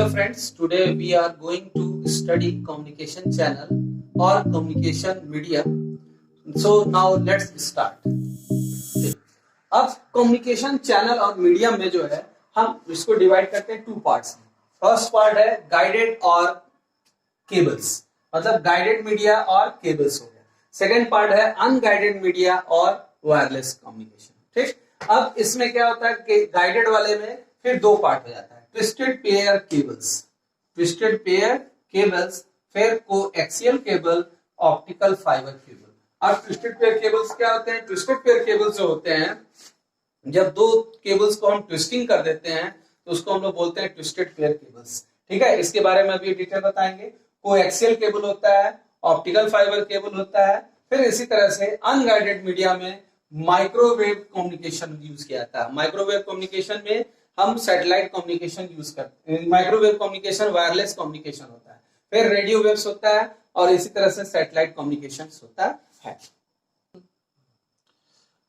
Hello friends, today we are going to study communication channel or communication media. So now let's start. अब communication channel और media में जो है हम इसको डिवाइड करते हैं टू पार्ट्स में। फर्स्ट पार्ट है गाइडेड और केबल्स, मतलब गाइडेड मीडिया और केबल्स हो गया। सेकेंड पार्ट है अनगाइडेड मीडिया और वायरलेस कम्युनिकेशन। ठीक, अब इसमें क्या होता है कि गाइडेड वाले में फिर दो पार्ट हो जाता है, twisted pair cables, twisted pair cables, फिर coaxial cable, optical fibre cable. अब ट्विस्टेड पेयर केबल्स क्या होते हैं? ट्विस्टेड पेयर केबल्स जो होते हैं, जब दो केबल्स को हम ट्विस्टिंग कर देते हैं तो उसको हम लोग बोलते हैं ट्विस्टेड पेयर केबल्स। ठीक है, इसके बारे में अभी डिटेल बताएंगे। कोएक्सियल केबल होता है, ऑप्टिकल फाइबर केबल होता है, फिर इसी तरह से अनगाइडेड मीडिया में माइक्रोवेव कम्युनिकेशन यूज किया जाता है। माइक्रोवेव कम्युनिकेशन में हम सैटेलाइट कम्युनिकेशन यूज करते हैं। माइक्रोवेव कम्युनिकेशन वायरलेस कम्युनिकेशन होता है, फिर रेडियो वेव्स होता है और इसी तरह से सैटेलाइट कम्युनिकेशन होता है।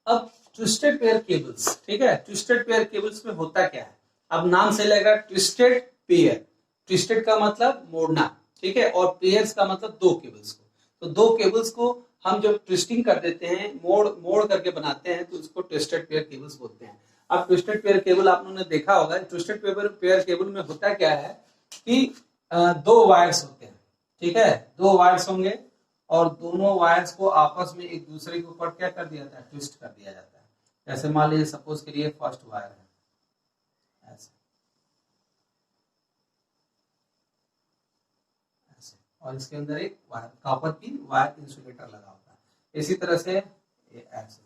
अब ट्विस्टेड पेयर केबल्स, ठीक है, ट्विस्टेड पेयर केबल्स में होता क्या है? अब नाम से लग रहा है ट्विस्टेड पेयर, ट्विस्टेड का मतलब मोड़ना, ठीक है, और पेयर्स का मतलब दो केबल्स को। तो दो केबल्स को हम जब ट्विस्टिंग कर देते हैं, मोड़ मोड़ करके बनाते हैं, तो उसको ट्विस्टेड पेयर केबल्स बोलते हैं। अब ट्विस्टेड पेयर केबल आप लोगों ने देखा होगा, ट्विस्टेड पेयर केबल में होता क्या है कि दो वायर्स होते हैं, ठीक है, दो वायर्स होंगे और दोनों वायर्स को आपस में एक दूसरे के ऊपर क्या कर दिया जाता है? ट्विस्ट कर दिया जाता है। जैसे मान लीजिए सपोज करिए फर्स्ट वायर है ऐसे ऐसे, और इसके अंदर एक वायर कॉपर की वायर इंसुलेटर लगा होता है। इसी तरह से ये ऐसे,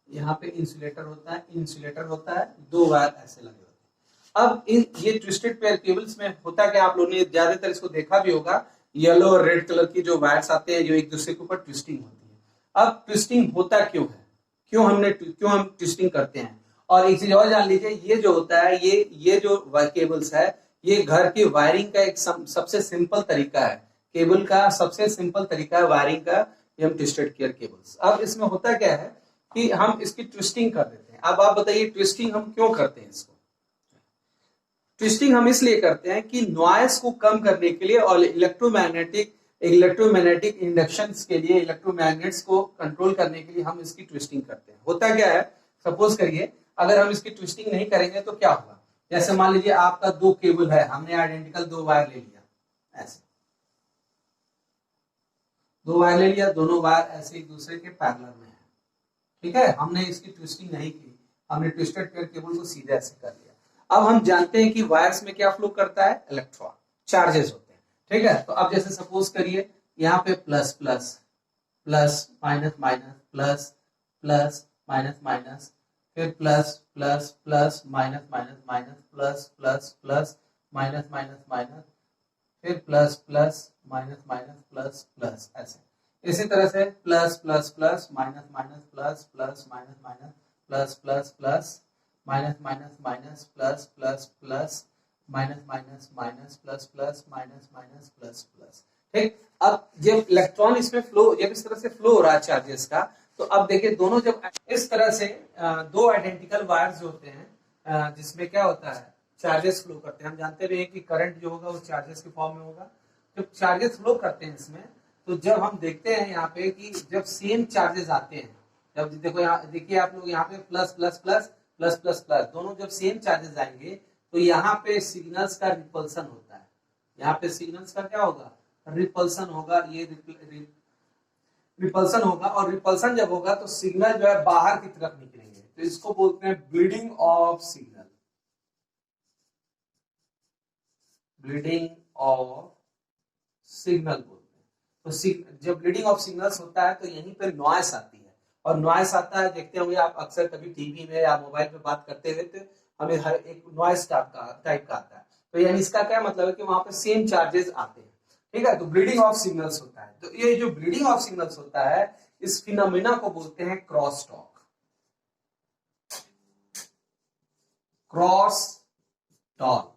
यहाँ पे इंसुलेटर होता है, इंसुलेटर होता है, दो वायर ऐसे लगे होते हैं। अब ये ट्विस्टेड पेयर केबल्स में होता क्या, आप लोगों ने ज्यादातर इसको देखा भी होगा, येलो और रेड कलर की जो वायर्स आते हैं जो एक दूसरे के ऊपर ट्विस्टिंग होती है। अब ट्विस्टिंग होता क्यों है, क्यों हम ट्विस्टिंग करते हैं? और एक चीज और जान लीजिए, ये जो होता है, ये जो केबल्स है, ये घर की वायरिंग का एक सबसे सिंपल तरीका है। केबल का सबसे सिंपल तरीका है वायरिंग का, ये हम ट्विस्टेड पेयर केबल्स। अब इसमें होता क्या है कि हम इसकी ट्विस्टिंग कर देते हैं। अब आप बताइए ट्विस्टिंग हम क्यों करते हैं? इसको ट्विस्टिंग हम इसलिए करते हैं कि नॉइस को कम करने के लिए और इलेक्ट्रोमैग्नेटिक इंडक्शन के लिए, इलेक्ट्रोमैग्नेट्स को कंट्रोल करने के लिए हम इसकी ट्विस्टिंग करते हैं। होता क्या है, सपोज करिए अगर हम इसकी ट्विस्टिंग नहीं करेंगे तो क्या होगा? जैसे मान लीजिए आपका दो केबल है, हमने आइडेंटिकल दो वायर ले लिया, ऐसे दो वायर ले लिया, दोनों वायर ऐसे एक दूसरे के पैरेलल में है, ठीक है, हमने इसकी ट्विस्टिंग नहीं की, हमने ट्विस्टेड पेयर केबल को सीधे ऐसे कर लिया। अब हम जानते हैं कि वायर्स में क्या फ्लो करता है? इलेक्ट्रॉन, चार्जेस होते हैं, ठीक है। तो अब जैसे सपोज करिए यहाँ पे plus plus plus minus minus plus plus minus minus, फिर plus plus plus minus minus minus plus plus plus minus minus minus, फिर plus plus minus minus plus plus, ऐसे इसी तरह से plus plus plus minus minus plus plus minus minus plus plus plus minus minus minus plus plus plus minus minus minus plus plus minus minus plus plus. ठीक, अब जब electron इसमें flow, जब इस तरह से फ्लो हो रहा है चार्जेस का, तो अब देखिए दोनों जब इस तरह से दो आइडेंटिकल वायर्स होते हैं जिसमें क्या होता है, चार्जेस फ्लो करते हैं। हम जानते भी हैं कि करंट जो होगा वो चार्जेस के फॉर्म में होगा। जब चार्जेस फ्लो करते हैं इसमें, तो जब हम देखते हैं यहाँ पे कि जब सेम चार्जेस आते हैं, जब देखो यहाँ देखिए आप लोग, यहाँ पे plus plus plus plus plus plus, दोनों जब सेम चार्जेस आएंगे तो यहाँ पे सिग्नल्स का रिपल्सन होता है। यहाँ पे सिग्नल्स का क्या होगा? रिपल्सन होगा। ये रिपल्सन होगा, और रिपल्सन जब होगा तो सिग्नल जो है बाहर की तरफ निकलेंगे, तो इसको बोलते हैं bleeding of signal, bleeding of signal बोलते हैं। तो जब ब्लीडिंग ऑफ सिग्नल्स होता है तो यहीं पे नॉइस आती है, और नॉइस आता है, देखते होंगे आप अक्सर कभी टीवी में या मोबाइल पे बात करते हुए, तो हमें हर एक नॉइस टाइप का आता है। तो यानी इसका क्या मतलब है कि वहां पे सेम चार्जेस आते हैं, ठीक है। तो ब्लीडिंग ऑफ सिग्नल्स होता है। तो ये जो ब्लीडिंग ऑफ सिग्नल्स होता है, इस फिनोमिना को बोलते हैं क्रॉस टॉक, क्रॉस टॉक।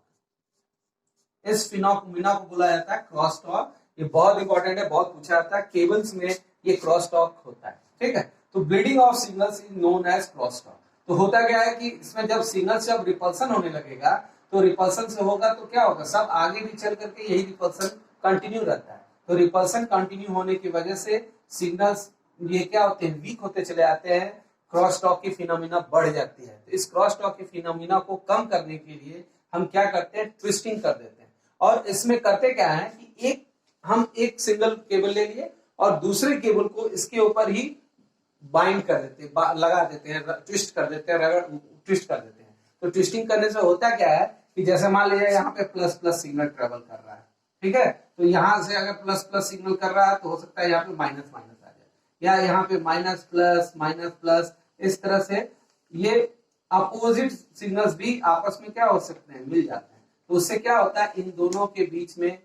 इस फिनोमिना को बोला जाता है क्रॉस टॉक, ये बहुत इंपॉर्टेंट है, बहुत पूछा जाता है केबल्स में, ये क्रॉस टॉक होता है, ठीक है। तो bleeding of signals is known as cross talk. तो होता क्या है कि इसमें जब सिग्नल से अब रिपल्सन होने लगेगा, तो रिपल्सन से होगा तो क्या होगा, सब आगे भी चल करके यही रिपल्सन कंटिन्यू रहता है। तो रिपल्सन कंटिन्यू होने की वजह से सिग्नल्स ये क्या होते हैं, वीक होते चले जाते हैं, क्रॉस टॉक की फिनोमिना बढ़ जाती है। तो इस क्रॉस टॉक की फिनोमिना को कम करने के लिए हम क्या करते हैं, ट्विस्टिंग कर देते हैं। और इसमें करते क्या है कि हम एक सिंगल केबल ले लिए और दूसरे केबल को इसके ऊपर ही बाइंड कर देते हैं, लगा देते हैं, ट्विस्ट कर देते हैं, ट्विस्ट कर देते हैं। तो ट्विस्टिंग करने से होता क्या है कि जैसे मान लीजिए यहाँ पे प्लस प्लस सिग्नल ट्रेवल कर रहा है, ठीक है, तो यहां से अगर प्लस प्लस सिग्नल कर रहा है तो हो सकता है यहाँ पे माइनस माइनस आ जाए, या यहाँ पे माइनस प्लस, इस तरह से ये अपोजिट सिग्नल्स भी आपस में क्या हो सकते हैं, मिल जाते हैं। तो उससे क्या होता है, इन दोनों के बीच में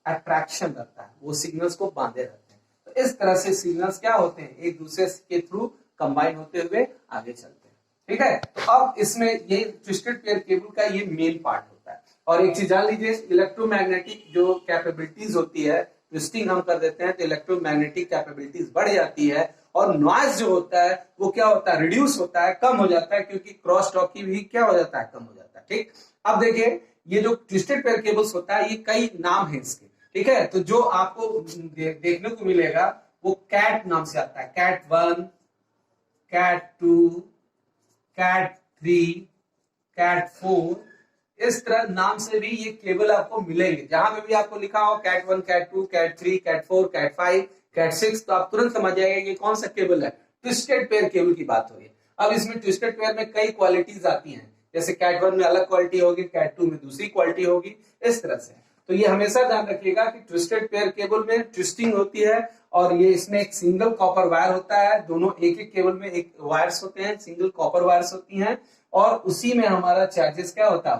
अट्रैक्शन रहता है, वो सिग्नल्स को बांधे रहते हैं। तो इस तरह से सिग्नल्स क्या होते हैं, एक दूसरे के थ्रू कंबाइन होते हुए आगे चलते हैं, ठीक है। तो अब इसमें ये ट्विस्टेड पेयर केबल का ये मेन पार्ट होता है। और एक चीज जान लीजिए, इलेक्ट्रोमैग्नेटिक जो कैपेबिलिटीज होती है, ट्विस्टिंग हम कर देते हैं तो इलेक्ट्रोमैग्नेटिक कैपेबिलिटीज बढ़ जाती है, और नॉइज जो होता है वो क्या होता है, रिड्यूस होता है, कम हो जाता है, क्योंकि क्रॉस टॉक की भी क्या हो जाता है, कम हो जाता है, ठीक। अब देखिए, ये जो ट्विस्टेड पेयर केबल्स होता है, ये कई नाम है इसके, ठीक है। तो जो आपको देखने को मिलेगा वो कैट नाम से आता है, कैट 1, कैट 2, कैट 3, कैट 4, इस तरह नाम से भी ये केबल आपको मिलेंगे। जहां पे भी आपको लिखा हो cat 1, cat 2, cat 3, cat 4, cat 5, cat 6, तो आप तुरंत समझ जाएंगे कि कौन सा केबल है, ट्विस्टेड पेयर केबल की बात हो रही है। अब इसमें ट्विस्टेड पेयर में कई क्वालिटीज आती हैं, जैसे कैट 1 में अलग क्वालिटी होगी, कैट 2 में दूसरी क्वालिटी होगी, इस तरह से। तो ये हमेशा ध्यान रखिएगा कि ट्विस्टेड पेयर केबल में ट्विस्टिंग होती है, और ये इसमें एक सिंगल कॉपर वायर होता है, दोनों एक एक केबल में एक वायर्स होते हैं, सिंगल कॉपर वायर्स होती हैं, और उसी में हमारा चार्जेस क्या होता है,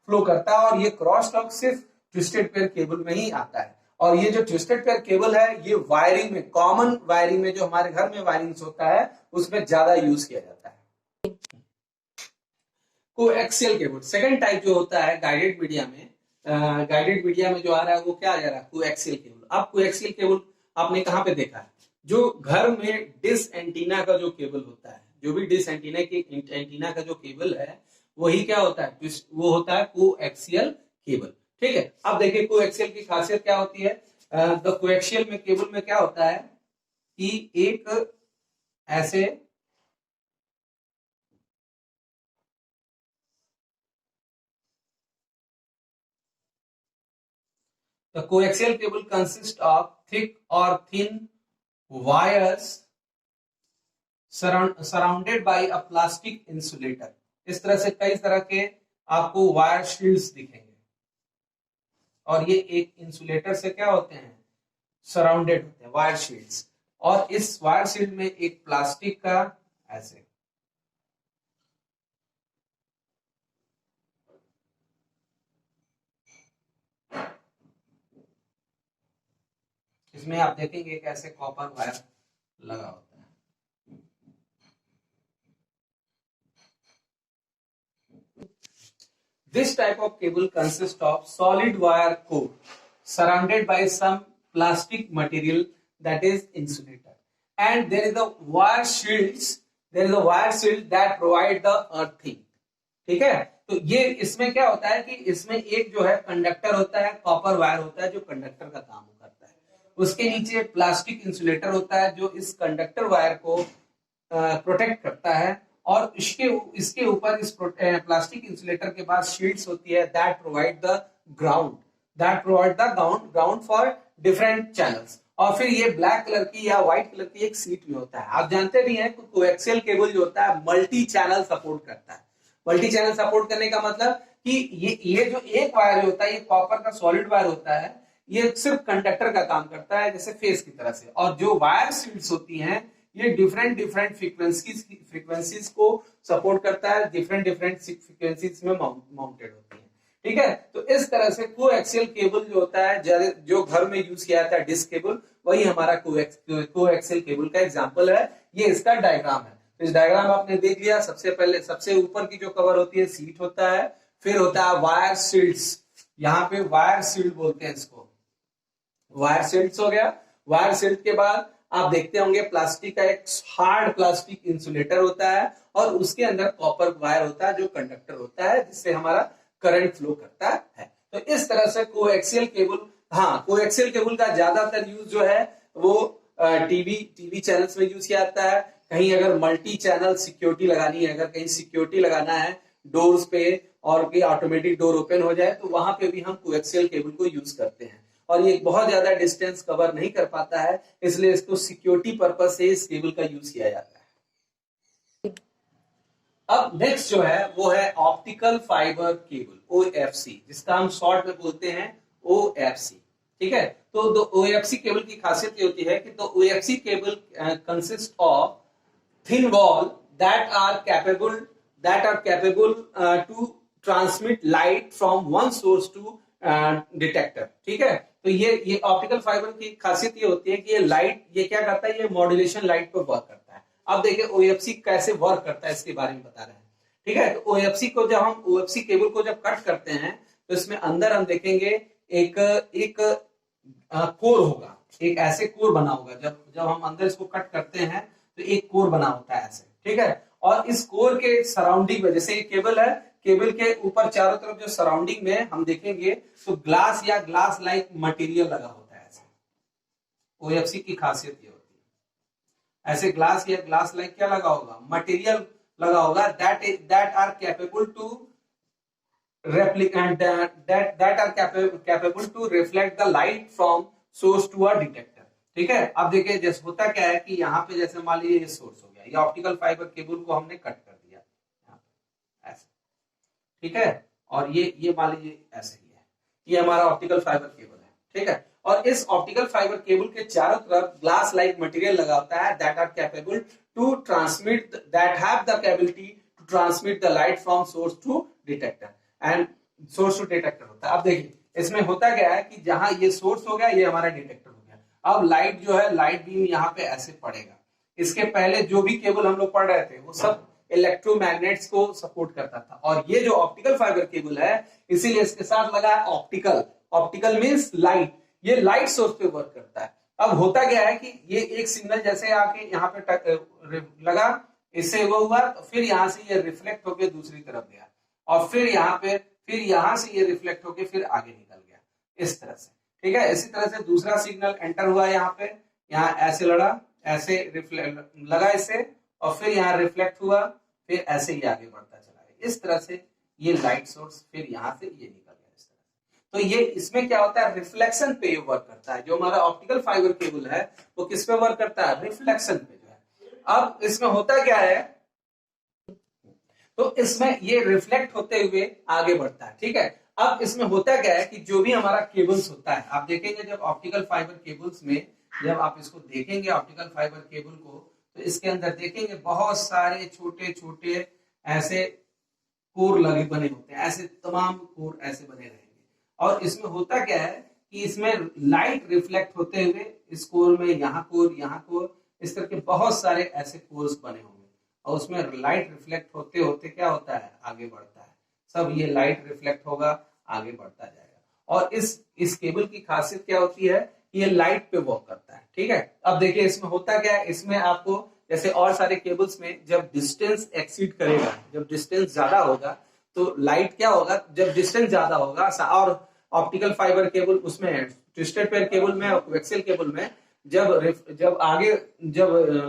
फ्लो करता है। और ये क्रॉस टॉक सिर्फ ट्विस्टेड पेयर केबल में ही आता है। और ये जो ट्विस्टेड पेयर केबल है, ये वायरिंग में, कॉमन वायरिंग में, जो हमारे घर में वायरिंग होता है, उसमें ज्यादा यूज किया जाता है। कोएक्सियल केबल सेकंड टाइप जो होता है गाइडेड मीडिया में, गाइडेड मीडिया में जो आ रहा है वो क्या आ जा रहा है, कोएक्सियल केबल। अब कोएक्सियल केबल आपने कहां पे देखा है, जो घर में डिश एंटीना का जो केबल होता है, जो भी डिश एंटीना का जो केबल है, वही क्या होता है, वो होता है कोएक्सियल केबल, ठीक है। अब देखिए कोएक्सियल की खासियत क्या होती है, द कोएक्सियल में केबल में क्या होता है कि एक ऐसे The coaxial cable consists of thick or thin wires surrounded by a plastic insulator. इस तरह से कई तरह के आपको वायर शील्ड्स दिखेंगे, और ये एक इंसुलेटर से क्या होते हैं, सराउंडेड होते हैं वायर शील्ड्स। और इस वायर शील्ड में एक प्लास्टिक का ऐसे, इसमें आप देखेंगे कैसे कॉपर वायर लगा होता है। This type of cable consists of solid wire core surrounded by some plastic material that is insulator, and there is a wire shields. There is a wire shield that provide the earthing. ठीक है, तो ये इसमें क्या होता है कि इसमें एक जो है कंडक्टर होता है, कॉपर वायर होता है, जो कंडक्टर का काम करता है। उसके नीचे प्लास्टिक इंसुलेटर होता है, जो इस कंडक्टर वायर को प्रोटेक्ट करता है। और इसके ऊपर इस प्लास्टिक इंसुलेटर के बाद शीट्स होती है that provide the ground for different channels. और फिर ये ब्लैक कलर की या व्हाइट कलर की एक सीट में होता है। आप जानते भी हैं कोएक्सियल केबल जो होता है मल्टी चैनल सपोर्ट करता है। मल्टी चैनल सपोर्ट करने का मतलब कि ये जो एक वायर होता है, ये कॉपर का सॉलिड वायर होता है, ये सिर्फ कंडक्टर का काम करता है, जैसे फेस की तरह से। और जो वायर शीट्स होती हैं, ये डिफरेंट फ्रीक्वेंसीज को सपोर्ट करता है, डिफरेंट फ्रीक्वेंसीज में माउंटेड होती है, ठीक है। तो इस तरह से कोएक्सियल केबल जो होता है, जो घर में यूज किया जाता है डिस्क केबल, वही हमारा कोएक्सियल केबल का एग्जांपल है। ये इसका डायग्राम है। तो इस डायग्राम आपने देख लिया। सबसे पहले सबसे ऊपर की जो कवर होती है सीट होता है, फिर होता है वायर शील्ड्स, यहाँ पे वायर शील्ड बोलते हैं इसको, वायर सिल्ट हो गया। वायर सिल्ट के बाद आप देखते होंगे प्लास्टिक का एक हार्ड प्लास्टिक इंसुलेटर होता है और उसके अंदर कॉपर वायर होता है जो कंडक्टर होता है जिससे हमारा करंट फ्लो करता है। तो इस तरह से कोएक्सियल केबल, हाँ कोएक्सियल केबल का ज्यादातर यूज जो है वो टीवी चैनल्स में यूज किया जाता है। कहीं अगर मल्टी चैनल सिक्योरिटी लगानी है, अगर कहीं सिक्योरिटी लगाना है डोर्स पे और कि ऑटोमेटिक डोर ओपन हो जाए तो वहां पे भी हम कोएक्सियल केबल को यूज करते हैं। और ये बहुत ज्यादा डिस्टेंस कवर नहीं कर पाता है, इसलिए इसको सिक्योरिटी पर्पज से इस केबल का यूज किया जाता है। अब नेक्स्ट जो है वो है ऑप्टिकल फाइबर केबल, OFC, जिसका हम शॉर्ट में बोलते हैं OFC। ठीक है, तो OFC केबल की खासियत ये होती है कि तो OFC cable consist of thin wall that are capable to transmit light from one source to detector। ठीक है, तो ये ऑप्टिकल फाइबर की खासियत ये होती है कि ये लाइट ये क्या करता है, ये मॉड्यूलेशन लाइट पर वर्क करता है। अब देखिए OFC कैसे वर्क करता है इसके बारे में बता रहे हैं। ठीक है, तो OFC को जब हम OFC केबल को जब कट करते हैं तो इसमें अंदर हम देखेंगे एक कोर होगा, एक ऐसे कोर बना होगा। जब हम अंदर इसको कट करते हैं तो एक कोर बना होता है ऐसे। ठीक है, और इस कोर के सराउंडिंग में जैसे ये केबल है, केबल के ऊपर चारों तरफ जो सराउंडिंग में हम देखेंगे तो ग्लास या ग्लास लाइक मटेरियल लगा होता है ऐसे। OFC की खासियत ये होती है ऐसे ग्लास या ग्लास लाइक क्या लगा होगा, मटेरियल लगा होगा that are capable to replicate that are capable to reflect the light from source to a detector। ठीक है, अब देखिए जैसे होता क्या है कि यहाँ पे जैसे मान लीजिए ये सोर्स हो गया, ये ऑप्टिकल फाइबर केबल को हमने कट कर दिया यहाँ पे ऐसे। ठीक है, और ये मान लीजिए ऐसे ही है, ये हमारा ऑप्टिकल फाइबर केबल है। ठीक है, और इस ऑप्टिकल फाइबर केबल के चारों तरफ ग्लास लाइक मटेरियल लगा होता है that are capable to transmit that have the ability to transmit the light from source to detector and source to detector होता है। अब देखिए इसमें होता क्या है कि जहां ये सोर्स हो गया, ये हमारा डिटेक्टर हो गया। अब लाइट जो है, लाइट बीम यहाँ पे ऐसे पड़ेगा। इसके पहले जो भी केबल हम लोग पढ़ रहे थे वो सब इलेक्ट्रोमैग्नेट्स को सपोर्ट करता था, और ये जो ऑप्टिकल फाइबर केबल है इसीलिए इसके साथ लगा है ऑप्टिकल। ऑप्टिकल मींस लाइट, ये लाइट सोर्स पे वर्क करता है। अब होता क्या है कि ये एक सिग्नल जैसे आके यहाँ पे लगा, इससे वो हुआ, तो फिर यहाँ से ये रिफ्लेक्ट होके दूसरी तरफ गया, और फिर यहाँ से ये रिफ्लेक्ट होके फिर आगे निकल गया इस तरह से। ठीक है, इसी तरह से दूसरा सिग्नल एंटर हुआ यहाँ पे, यहाँ ऐसे लड़ा, ऐसे लगा इससे, और फिर यहाँ रिफ्लेक्ट हुआ, फिर ऐसे ही आगे बढ़ता चला गया। इस तरह से ये लाइट सोर्स फिर यहाँ से ये निकल गया इस तरह। तो ये इसमें क्या होता है, रिफ्लेक्शन पे ये वर्क करता है। जो हमारा ऑप्टिकल फाइबर केबल है वो किस पे वर्क करता है, रिफ्लेक्शन पे जो है। अब इसमें होता क्या है, तो इसमें ये रिफ्लेक्ट होते हुए आगे बढ़ता है। ठीक है, अब इसमें होता क्या है कि जो भी हमारा केबल्स होता है, आप देखेंगे जब ऑप्टिकल फाइबर केबल्स में जब आप इसको देखेंगे ऑप्टिकल फाइबर केबल को, तो इसके अंदर देखेंगे बहुत सारे छोटे छोटे ऐसे कोर लगे बने होते हैं, ऐसे तमाम कोर ऐसे बने रहेंगे। और इसमें होता क्या है कि इसमें लाइट रिफ्लेक्ट होते हुए इस कोर में यहाँ कोर, इस तरह के बहुत सारे ऐसे कोर्स बने होंगे, और उसमें लाइट रिफ्लेक्ट होते होते क्या होता है, आगे बढ़ता है। सब ये लाइट रिफ्लेक्ट होगा, आगे बढ़ता जाएगा। और इस केबल की खासियत क्या होती है, ये लाइट पे वर्क करता है। ठीक है, अब देखिए इसमें होता क्या है, इसमें आपको जैसे और सारे केबल्स में जब डिस्टेंस एक्सीड करेगा, जब डिस्टेंस ज्यादा होगा तो लाइट क्या होगा, जब डिस्टेंस ज्यादा होगा, और ऑप्टिकल फाइबर केबल उसमें ट्विस्टेड पेयर केबल में और कोएक्सियल केबल में जब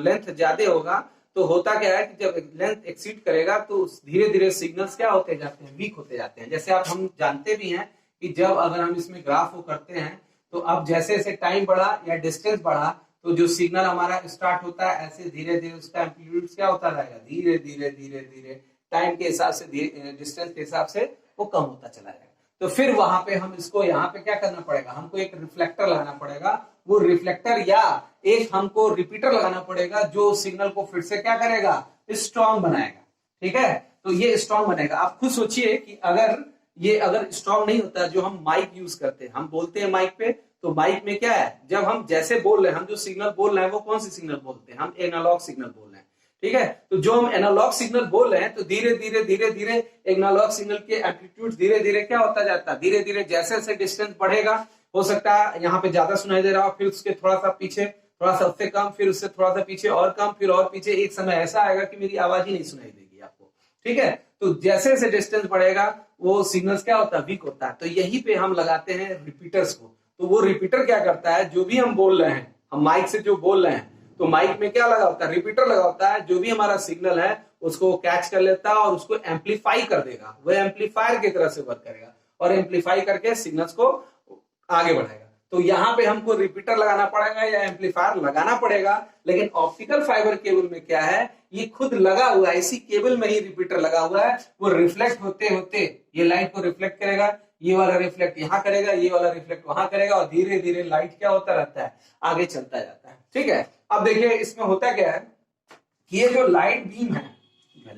लेंथ ज्यादा होगा तो होता क्या है कि जब लेंथ एक्सीड करेगा तो धीरे धीरे सिग्नल्स क्या होते जाते हैं, वीक होते जाते हैं। जैसे आप हम जानते भी हैं कि जब अगर हम इसमें ग्राफ को करते हैं तो अब जैसे जैसे टाइम बढ़ा या डिस्टेंस बढ़ा तो जो सिग्नल हमारा स्टार्ट होता है ऐसे धीरे धीरे उसका एम्पलीट्यूड क्या होता रहेगा, धीरे धीरे टाइम के हिसाब से, डिस्टेंस के हिसाब से वो कम होता चला जाएगा। तो फिर वहां पे हम इसको यहाँ पे क्या करना पड़ेगा, हमको एक रिफ्लेक्टर लगाना पड़ेगा। वो रिफ्लेक्टर या एक हमको रिपीटर लगाना पड़ेगा जो सिग्नल को फिर से क्या करेगा, स्ट्रॉन्ग बनाएगा। ठीक है, तो ये स्ट्रॉन्ग बनेगा। आप खुद सोचिए कि अगर स्ट्रॉन्ग नहीं होता, जो हम माइक यूज करते हैं, हम बोलते हैं माइक पे, तो माइक में क्या है, जब हम जैसे बोल रहे हैं, हम जो सिग्नल बोल रहे हैं वो कौन सी सिग्नल बोलते हैं, हम एनालॉग सिग्नल बोल रहे हैं। ठीक है, तो जो हम एनालॉग सिग्नल बोल रहे हैं तो धीरे धीरे एनालॉग सिग्नल के एम्पलीट्यूड धीरे धीरे क्या होता जाता है, धीरे धीरे जैसे जैसे डिस्टेंस बढ़ेगा हो सकता है यहाँ पे ज्यादा सुनाई दे रहा हो, फिर उसके थोड़ा सा पीछे, थोड़ा सा उससे कम, फिर उससे थोड़ा सा पीछे और कम, फिर और पीछे। एक समय ऐसा आएगा कि मेरी आवाज ही नहीं सुनाई देगी आपको, ठीक है। तो जैसे जैसे डिस्टेंस बढ़ेगा वो सिग्नल्स क्या होता है, वीक होता है। तो यहीं पे हम लगाते हैं रिपीटर्स को। तो वो रिपीटर क्या करता है, जो भी हम बोल रहे हैं, हम माइक से जो बोल रहे हैं, तो माइक में क्या लगा होता है, रिपीटर लगा होता है। जो भी हमारा सिग्नल है उसको कैच कर लेता है और उसको एम्पलीफाई कर देगा, वह एम्पलीफायर की तरह से वर्क करेगा और एम्पलीफाई करके सिग्नल्स को आगे बढ़ाएगा। तो यहाँ पे हमको रिपीटर लगाना पड़ेगा या एम्पलीफायर लगाना पड़ेगा। लेकिन ऑप्टिकल फाइबर केबल में क्या है, ये खुद लगा हुआ है, इसी केबल में ही रिपीटर लगा हुआ है। वो रिफ्लेक्ट होते होते ये लाइट को रिफ्लेक्ट करेगा, ये वाला रिफ्लेक्ट यहाँ करेगा, ये वाला रिफ्लेक्ट वहां करेगा, और धीरे धीरे लाइट क्या होता रहता है, आगे चलता जाता है, ठीक है। अब देखिए इसमें होता क्या है कि ये जो लाइट बीम है,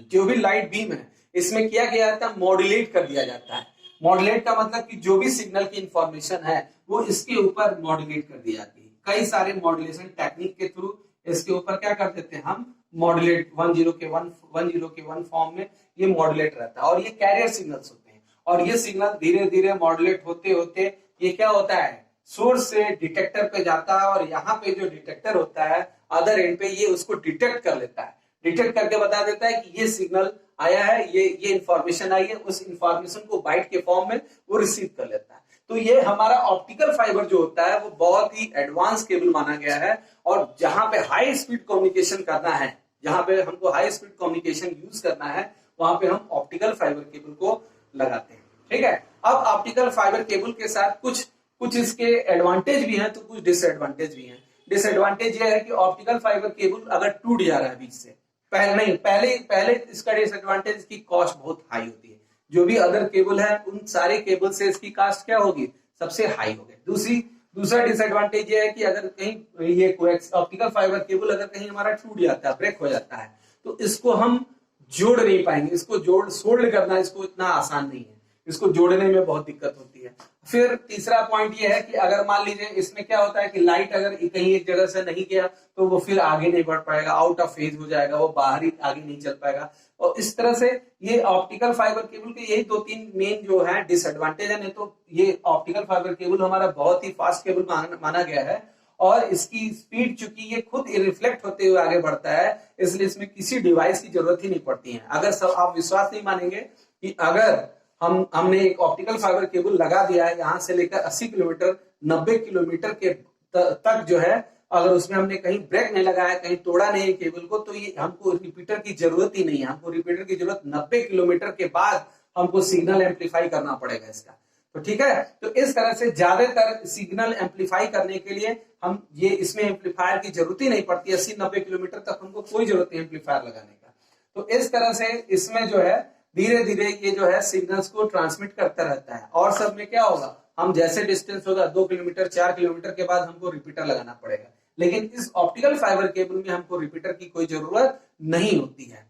जो भी लाइट बीम है, इसमें किया गया जाता है, मॉड्यूलेट कर दिया जाता है। मॉड्यूलेट का मतलब कि जो भी सिग्नल की इंफॉर्मेशन है वो इसके ऊपर मॉड्यूलेट कर दी जाती है। कई सारे मॉड्यूलेशन टेक्निक के थ्रू इसके ऊपर क्या कर देते हैं हम, मॉड्यूलेट 10 के 1 फॉर्म में ये मॉड्यूलेट रहता है। और ये कैरियर सिग्नल्स होते हैं, और ये सिग्नल धीरे धीरे मॉड्यूलेट होते होते ये क्या होता है, सोर्स से डिटेक्टर पे जाता है, और यहाँ पे जो डिटेक्टर होता है अदर एंड पे, ये उसको डिटेक्ट कर लेता है। डिटेक्ट करके बता देता है कि ये सिग्नल आया है, ये इंफॉर्मेशन आई है। उस इंफॉर्मेशन को बाइट के फॉर्म में वो रिसीव कर लेता है। तो ये हमारा ऑप्टिकल फाइबर जो होता है वो बहुत ही एडवांस केबल माना गया है। और जहां पे हाई स्पीड कम्युनिकेशन करना है, जहां पे हमको हाई स्पीड कम्युनिकेशन यूज करना है, वहां पे हम ऑप्टिकल फाइबर केबल को लगाते हैं, ठीक है। अब ऑप्टिकल फाइबर केबल के साथ कुछ इसके एडवांटेज भी हैं तो कुछ डिसएडवांटेज भी हैं। डिसएडवांटेज ये है कि ऑप्टिकल फाइबर केबल अगर टूट जा रहा है बीच से, पहले इसका डिसएडवांटेज, इसकी कॉस्ट बहुत हाई होती है। जो भी अदर केबल है उन सारे केबल से इसकी कॉस्ट क्या होगी, सबसे हाई होगी। दूसरा डिसएडवांटेज ये है कि अगर कहीं ये ऑप्टिकल फाइबर केबल अगर कहीं हमारा टूट जाता है, ब्रेक हो जाता है, तो इसको हम जोड़ नहीं पाएंगे। इसको सोल्ड करना इसको इतना आसान नहीं है, इसको जोड़ने में बहुत दिक्कत होती है। फिर तीसरा पॉइंट ये है कि अगर मान लीजिए इसमें क्या होता है कि लाइट अगर कहीं एक जगह से नहीं गया तो वो फिर आगे नहीं बढ़ पाएगा, आउट ऑफ फेज हो जाएगा, वो बाहर ही आगे नहीं चल पाएगा। और इस तरह से ये ऑप्टिकल फाइबर केबल के यही 2-3 मेन जो है डिसएडवांटेज है। नहीं तो ये ऑप्टिकल फाइबर केबल हमारा बहुत ही फास्ट केबल माना गया है, और इसकी स्पीड चूंकि ये खुद रिफ्लेक्ट होते हुए आगे बढ़ता है, इसलिए इसमें किसी डिवाइस की जरूरत ही नहीं पड़ती है। अगर सब आप विश्वास नहीं मानेंगे कि अगर हमने एक ऑप्टिकल फाइबर केबल लगा दिया है यहाँ से लेकर 80 किलोमीटर 90 किलोमीटर के तक जो है, अगर उसमें हमने कहीं ब्रेक नहीं लगाया, कहीं तोड़ा नहीं केबल को, तो ये हमको रिपीटर की जरूरत ही नहीं है। हमको रिपीटर की जरूरत 90 किलोमीटर के बाद हमको सिग्नल एम्पलीफाई करना पड़ेगा इसका, तो ठीक है। तो इस तरह से ज्यादातर सिग्नल एम्पलीफाई करने के लिए हम ये इसमें एम्पलीफायर की जरूरत ही नहीं पड़ती। 80-90 किलोमीटर तक हमको कोई जरूरत नहीं एम्पलीफायर लगाने का। तो इस तरह से इसमें जो है धीरे धीरे ये जो है सिग्नल्स को ट्रांसमिट करता रहता है। और सब में क्या होगा, हम जैसे डिस्टेंस होगा 2 किलोमीटर 4 किलोमीटर के बाद हमको रिपीटर लगाना पड़ेगा। लेकिन इस ऑप्टिकल फाइबर केबल में हमको रिपीटर की कोई जरूरत नहीं होती है।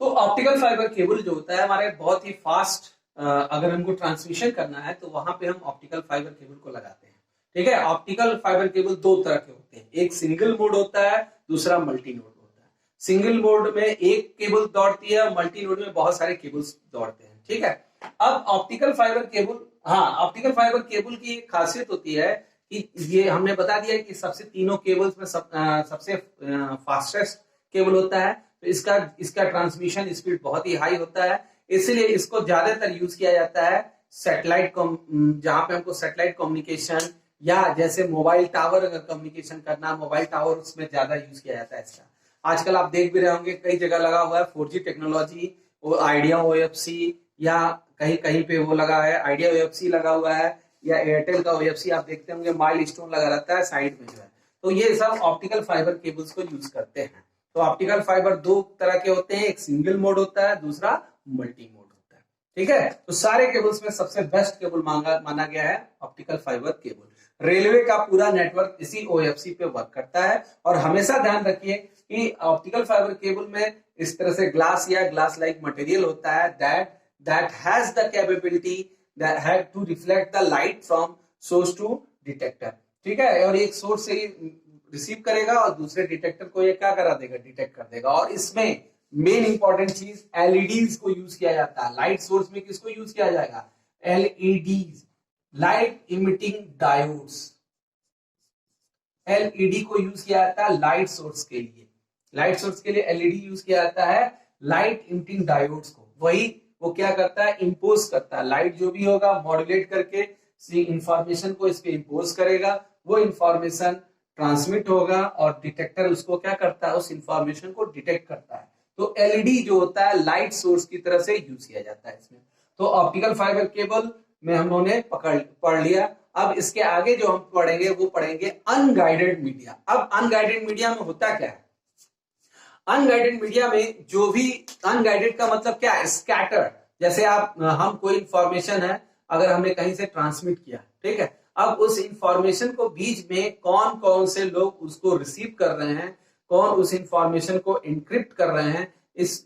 तो ऑप्टिकल फाइबर केबल जो होता है हमारे बहुत ही फास्ट, अगर हमको ट्रांसमिशन करना है तो वहां पे हम ऑप्टिकल फाइबर केबल को लगाते हैं, ठीक है। ऑप्टिकल फाइबर केबल 2 तरह के होते हैं, एक सिंगल मोड होता है, दूसरा मल्टी नोड होता है। सिंगल मोड में एक केबल दौड़ती है, मल्टी नोड में बहुत सारे केबल्स दौड़ते हैं, ठीक है। अब optical fibre cable, optical fibre cable की एक खासियत होती है कि ये हमने बता दिया कि सबसे तीनों केबल्स में सबसे फास्टेस्ट केबल होता है। तो इसका ट्रांसमिशन स्पीड बहुत ही हाई होता है, इसलिए इसको ज्यादातर यूज किया जाता है सैटेलाइट, जहां पे हमको सैटेलाइट कम्युनिकेशन या जैसे मोबाइल टावर अगर कम्युनिकेशन करना, मोबाइल टावर उसमें ज्यादा यूज किया जाता है इसका। आजकल आप देख भी रहे होंगे कई जगह लगा हुआ है 4G टेक्नोलॉजी, वो आइडिया OFC, या कहीं कहीं पे वो लगा है आइडिया OFC लगा हुआ है, या एयरटेल का OFC आप देखते होंगे माइलस्टोन लगा रहता है साइड में जो है। तो ये सब ऑप्टिकल फाइबर केबल्स को यूज करते हैं। तो ऑप्टिकल फाइबर 2 तरह के होते हैं, एक सिंगल मोड होता है, दूसरा मल्टी मोड होता है, ठीक है। तो सारे केबल्स में सबसे बेस्ट केबल माना गया है ऑप्टिकल फाइबर केबल। रेलवे का पूरा नेटवर्क इसी OFC पे वर्क करता है। और हमेशा ध्यान रखिए कि ऑप्टिकल फाइबर केबल में इस तरह से ग्लास या ग्लास लाइक मटेरियल होता है that has the capability that had to reflect the light from source to detector, ठीक है। और एक सोर्स से रिसीव करेगा और दूसरे डिटेक्टर को ये क्या करा देगा, डिटेक्ट कर देगा। और इसमें मेन इंपॉर्टेंट चीज LEDs को यूज किया जाता है। लाइट सोर्स में किसको यूज किया जाएगा, LEDs, light emitting diodes, LED को यूज किया जाता है लाइट सोर्स के लिए। लाइट सोर्स के लिए एलईडी यूज किया जाता है, लाइट इमिटिंग डायोड्स को वही वो क्या करता है, इंपोज करता है। लाइट जो भी होगा मॉड्यूलेट करके इंफॉर्मेशन को इस पे इंपोज करेगा, वो इंफॉर्मेशन ट्रांसमिट होगा और डिटेक्टर उसको क्या करता है, उस इंफॉर्मेशन को डिटेक्ट करता है। तो एलईडी जो होता है लाइट सोर्स की तरह से यूज किया जाता है इसमें। तो ऑप्टिकल फाइबर केबल में हम लोगों ने पढ़ लिया। अब इसके आगे जो हम पढ़ेंगे वो पढ़ेंगे अनगाइडेड मीडिया। अब अनगाइडेड मीडिया में होता क्या है, अनगाइडेड मीडिया में जो भी, अनगाइडेड का मतलब क्या है, स्कैटर्ड। जैसे आप हम कोई इंफॉर्मेशन है अगर हमने कहीं से ट्रांसमिट किया, ठीक है, अब उस इंफॉर्मेशन को बीच में कौन कौन से लोग उसको रिसीव कर रहे हैं, कौन उस इंफॉर्मेशन को एनक्रिप्ट कर रहे हैं,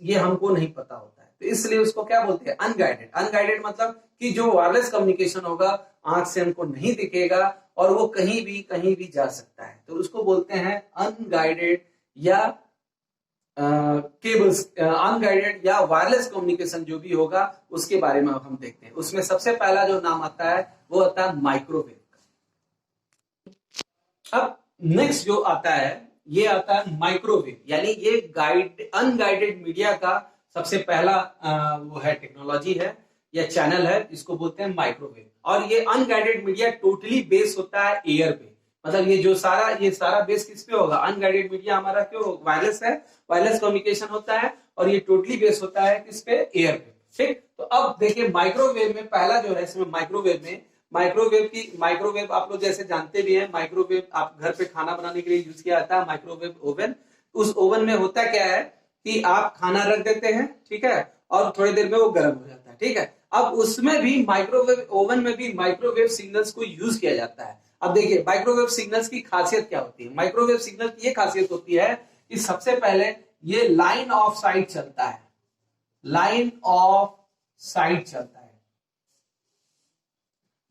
ये हमको नहीं पता होता है। तो इसलिए उसको क्या बोलते हैं, अनगाइडेड। अनगाइडेड मतलब कि जो वायरलेस कम्युनिकेशन होगा आंख से हमको नहीं दिखेगा और वो कहीं भी जा सकता है, तो उसको बोलते हैं अनगाइडेड या केबल्स, अनगाइडेड या वायरलेस कम्युनिकेशन जो भी होगा उसके बारे में हम देखते हैं। उसमें सबसे पहला जो नाम आता है वो आता है माइक्रोवेव। अब नेक्स्ट जो आता है ये आता है माइक्रोवेव, यानी ये अनगाइडेड मीडिया का सबसे पहला वो है टेक्नोलॉजी है या चैनल है, इसको बोलते हैं माइक्रोवेव। और ये अनगाइडेड मीडिया टोटली बेस होता है एयर पे, मतलब ये सारा बेस किस पे होगा, अनगाइडेड मीडिया हमारा क्यों वायरलेस है, वायरलेस कम्युनिकेशन होता है और ये टोटली बेस होता है किस पे, एयर पे। ठीक, तो अब देखिए माइक्रोवेव में पहला जो है इसमें माइक्रोवेव आप लोग जैसे जानते भी हैं, माइक्रोवेव आप घर पे खाना बनाने के लिए यूज किया जाता है, माइक्रोवेव ओवन। उस ओवन में होता क्या है कि आप खाना रख देते हैं, ठीक है, और थोड़ी देर में वो गर्म हो जाता है, ठीक है। अब उसमें भी माइक्रोवेव ओवन में भी माइक्रोवेव सिग्नल्स को यूज किया जाता है। अब देखिए माइक्रोवेव सिग्नल्स की खासियत क्या होती है, माइक्रोवेव सिग्नल की ये खासियत होती है कि सबसे पहले ये लाइन ऑफ साइट चलता है, लाइन ऑफ साइट चलता है।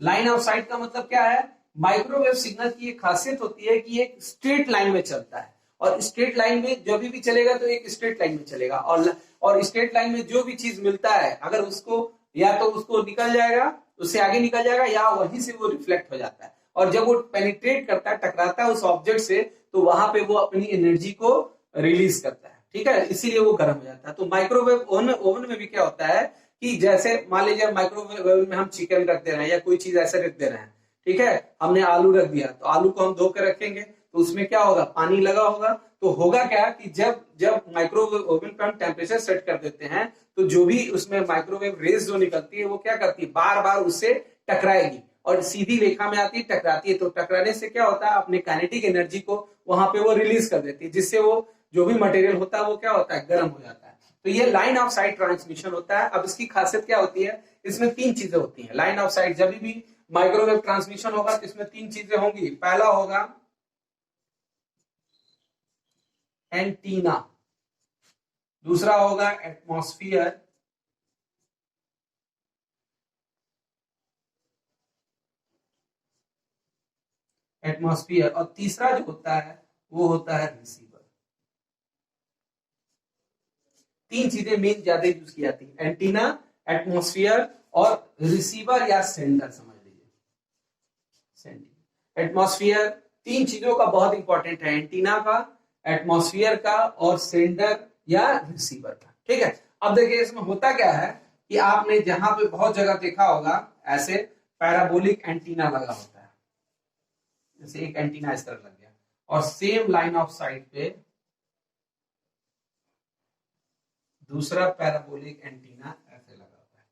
लाइन ऑफ साइट का मतलब क्या है, माइक्रोवेव सिग्नल की एक खासियत होती है कि एक स्ट्रेट लाइन में चलता है, और स्ट्रेट लाइन में जब भी चलेगा तो एक स्ट्रेट लाइन में चलेगा, और स्ट्रेट लाइन में जो भी चीज मिलता है अगर उसको या तो उसको निकल जाएगा, उससे आगे निकल जाएगा, या वहीं से वो रिफ्लेक्ट हो जाता है। और जब वो पेनिट्रेट करता है, टकराता है उस ऑब्जेक्ट से, तो वहां पे वो अपनी एनर्जी को रिलीज करता है, ठीक है, इसीलिए वो गर्म हो जाता है। तो माइक्रोवेव ओवन में भी क्या होता है कि जैसे मान लीजिए माइक्रोवेव ओवन में हम चिकन रख दे रहे हैं या कोई चीज ऐसे रख दे रहे हैं, ठीक है, हमने आलू रख दिया, तो आलू को हम धो कर रखेंगे तो उसमें क्या होगा, पानी लगा होगा, तो होगा क्या कि जब माइक्रोवेव ओवन पे हम टेम्परेचर सेट कर देते हैं तो जो भी उसमें माइक्रोवेव रेज जो निकलती है वो क्या करती है, बार बार उससे टकराएगी और सीधी रेखा में आती है, टकराती है। तो टकराने से क्या होता है, अपने काइनेटिक एनर्जी को वहां पे वो रिलीज कर देती है, जिससे वो जो भी मटेरियल होता है वो क्या होता है, गर्म हो जाता है। तो ये लाइन ऑफ साइट ट्रांसमिशन होता है। अब इसकी खासियत क्या होती है, इसमें तीन चीजें होती हैं। लाइन ऑफ साइट जब भी माइक्रोवेव ट्रांसमिशन होगा तो इसमें तीन चीजें होंगी। पहला होगा एंटीना, दूसरा होगा एटमॉस्फेयर, और तीसरा जो होता है वो होता है रिसीवर। तीन चीजें मेन ज्यादा यूज की जाती है, एंटीना, एटमॉस्फेयर और रिसीवर या सेंडर, समझ लीजिए। एटमॉस्फेयर तीन चीजों का बहुत इंपॉर्टेंट है, एंटीना का, एटमॉस्फेयर का और सेंडर या रिसीवर का, ठीक है। अब देखिए इसमें होता क्या है कि आपने जहां पे बहुत जगह देखा होगा ऐसे पैराबोलिक एंटीना लगा होता है, जैसे एक एंटीना इस तरह लग गया और सेम लाइन ऑफ साइट पे दूसरा पैराबोलिक एंटीना ऐसे लगा हुआ है,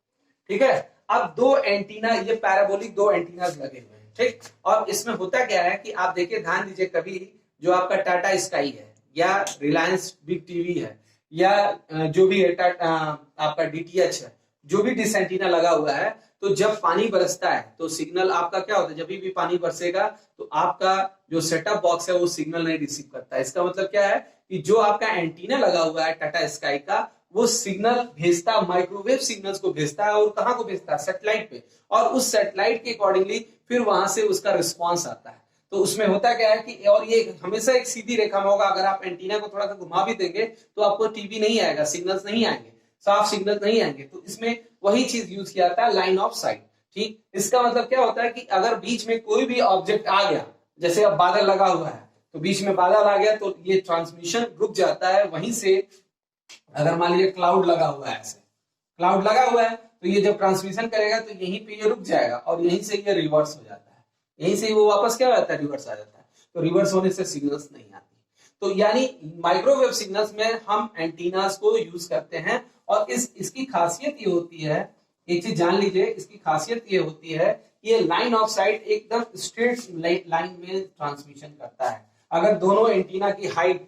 ठीक है। अब दो एंटीना, ये पैराबोलिक दो एंटीना लगे हुए हैं, ठीक। और इसमें होता क्या है कि आप देखिए, ध्यान दीजिए, कभी जो आपका टाटा स्काई है या रिलायंस बिग टीवी है या जो भी है आपका डीटीएच है, जो भी डिश एंटीना लगा हुआ है, तो जब पानी बरसता है तो सिग्नल आपका क्या होता है, जब भी पानी बरसेगा तो आपका जो सेटअप बॉक्स है वो सिग्नल नहीं रिसीव करता है। इसका मतलब क्या है कि जो आपका एंटीना लगा हुआ है टाटा स्काई का, वो सिग्नल भेजता, माइक्रोवेव सिग्नल्स को भेजता है, और कहां को भेजता है, सैटेलाइट पे, और उस सैटेलाइट के अकॉर्डिंगली फिर वहां से उसका रिस्पॉन्स आता है। तो उसमें होता क्या है कि, और ये हमेशा एक सीधी रेखा में होगा, अगर आप एंटीना को थोड़ा सा घुमा भी देंगे तो आपको टीवी नहीं आएगा, सिग्नल्स नहीं आएंगे, साफ सिग्नल नहीं आएंगे। तो इसमें वही चीज यूज किया जाता है, लाइन ऑफ साइट, ठीक, इसका मतलब क्या होता है कि अगर बीच में कोई भी ऑब्जेक्ट आ गया, जैसे अब बादल लगा हुआ है तो बीच में बादल आ गया तो ये ट्रांसमिशन रुक जाता है। वहीं से अगर मान लीजिए क्लाउड लगा हुआ है, ऐसे क्लाउड लगा हुआ है तो ये जब ट्रांसमिशन करेगा तो यहीं पे ये रुक जाएगा और यहीं से ये रिवर्स हो जाता है, यहीं से वो वापस क्या हो जाता है, रिवर्स आ जाता है। तो रिवर्स होने से सिग्नल्स नहीं आती। तो यानी माइक्रोवेव सिग्नल्स में हम एंटीनास को यूज करते हैं और इसकी खासियत ये होती है, एक चीज जान लीजिए, इसकी खासियत ये होती है ये लाइन ऑफ साइट एकदम स्ट्रेट लाइन में ट्रांसमिशन करता है। अगर दोनों एंटीना की हाइट,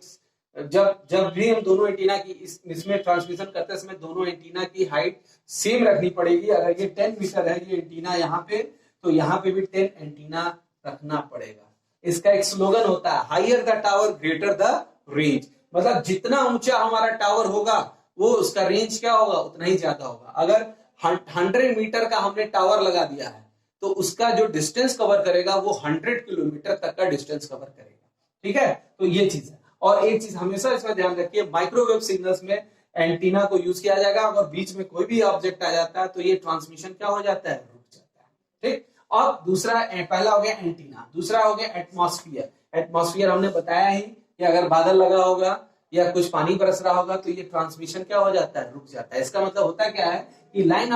जब भी हम दोनों एंटीना की इसमें ट्रांसमिशन करते समय दोनों एंटीना की हाइट सेम रखनी पड़ेगी। अगर ये 10 मीटर है ये एंटीना यहाँ पे, तो यहाँ पे भी 10 एंटीना रखना पड़ेगा। इसका एक स्लोगन होता है, higher the tower greater the range. मतलब जितना ऊंचा हमारा टावर होगा वो उसका रेंज क्या होगा, उतना ही ज्यादा होगा। अगर 100 मीटर का हमने टावर लगा दिया है तो उसका जो डिस्टेंस कवर करेगा वो 100 किलोमीटर तक का डिस्टेंस कवर करेगा। ठीक है, तो ये चीज है। और एक चीज हमेशा इसमें ध्यान रखिए, माइक्रोवेव सिग्नल्स में एंटीना को यूज किया जाएगा। अगर बीच में कोई भी ऑब्जेक्ट आ जाता है तो ये ट्रांसमिशन क्या हो जाता है, रुक जाता है। ठीक, और दूसरा, पहला हो गया एंटीना, दूसरा हो गया एटमॉस्फेयर। एटमॉस्फेयर हमने बताया ही कि अगर बादल लगा होगा या कुछ पानी बरस रहा होगा तो ये ट्रांसमिशन क्या हो जाता है, रुक जाता है। इसका मतलब होता क्या है कि लाइन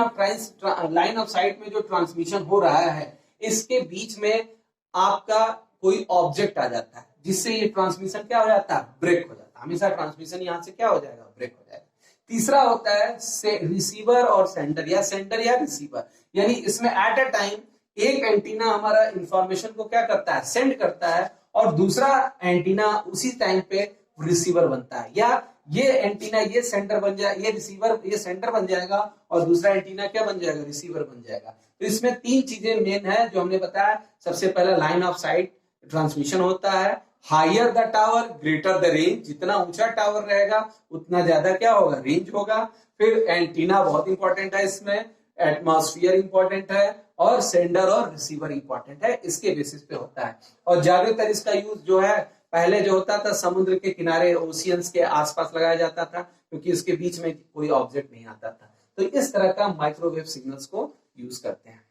ऑफ साइट में जो ट्रांसमिशन हो रहा है इसके बीच में आपका कोई ऑब्जेक्ट आ जाता है जिससे ये ट्रांसमिशन क्या हो जाता है, ब्रेक हो जाता है। हमेशा ट्रांसमिशन यहां से क्या हो जाएगा, ब्रेक हो जाएगा। तीसरा होता है रिसीवर और सेंडर, या सेंडर या रिसीवर। यानी इसमें एट अ टाइम एक एंटीना हमारा इंफॉर्मेशन को क्या करता है, सेंड करता है, और दूसरा एंटीना उसी टाइम पे रिसीवर बनता है। या ये एंटीना ये सेंटर बन जाए, ये रिसीवर ये सेंटर बन जाएगा और दूसरा एंटीना क्या बन जाएगा, रिसीवर बन जाएगा। तो इसमें 3 चीजें मेन है जो हमने बताया। सबसे पहला लाइन ऑफ साइट ट्रांसमिशन होता है, higher the tower greater the range, जितना ऊंचा टावर रहेगा उतना ज्यादा क्या होगा, रेंज होगा। फिर एंटीना बहुत इंपॉर्टेंट है इसमें, एटमॉस्फेयर इंपॉर्टेंट है, और सेंडर और रिसीवर इंपॉर्टेंट है, इसके बेसिस पे होता है। और ज्यादातर इसका यूज जो है पहले जो होता था समुद्र के किनारे, ओशियंस के आसपास लगाया जाता था, क्योंकि इसके बीच में कोई ऑब्जेक्ट नहीं आता था। तो इस तरह का माइक्रोवेव सिग्नल्स को यूज करते हैं।